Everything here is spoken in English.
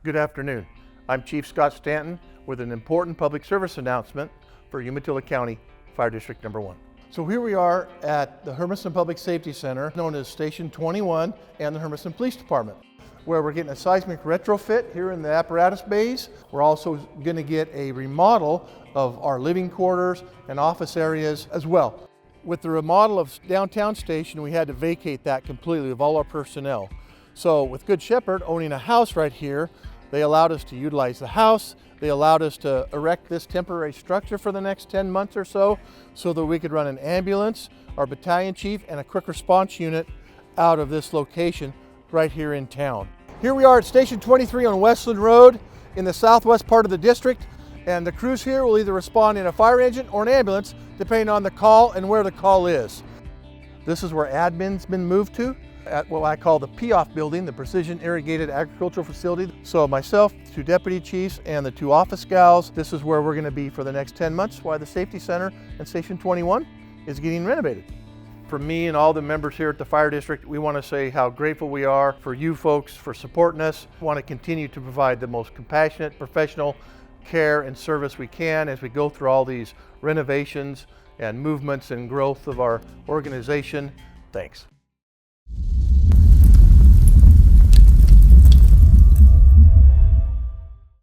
Good afternoon. I'm Chief Scott Stanton with an important public service announcement for Umatilla County Fire District Number 1. So here we are at the Hermiston Public Safety Center, known as Station 21, and the Hermiston Police Department, where we're getting a seismic retrofit here in the apparatus bays. We're also going to get a remodel of our living quarters and office areas as well. With the remodel of downtown station, we had to vacate that completely of all our personnel. So with Good Shepherd owning a house right here, they allowed us to utilize the house. They allowed us to erect this temporary structure for the next 10 months or so that we could run an ambulance, our battalion chief, and a quick response unit out of this location right here in town. Here we are at Station 23 on Westland Road in the southwest part of the district, and the crews here will either respond in a fire engine or an ambulance depending on the call and where the call is. This is where admin's been moved to, at what I call the POF building, the Precision Irrigated Agricultural Facility. So myself, 2 deputy chiefs, and the 2 office gals, this is where we're going to be for the next 10 months while the Safety Center and Station 21 is getting renovated. For me and all the members here at the Fire District, we want to say how grateful we are for you folks for supporting us. We want to continue to provide the most compassionate, professional care and service we can as we go through all these renovations and movements and growth of our organization. Thanks.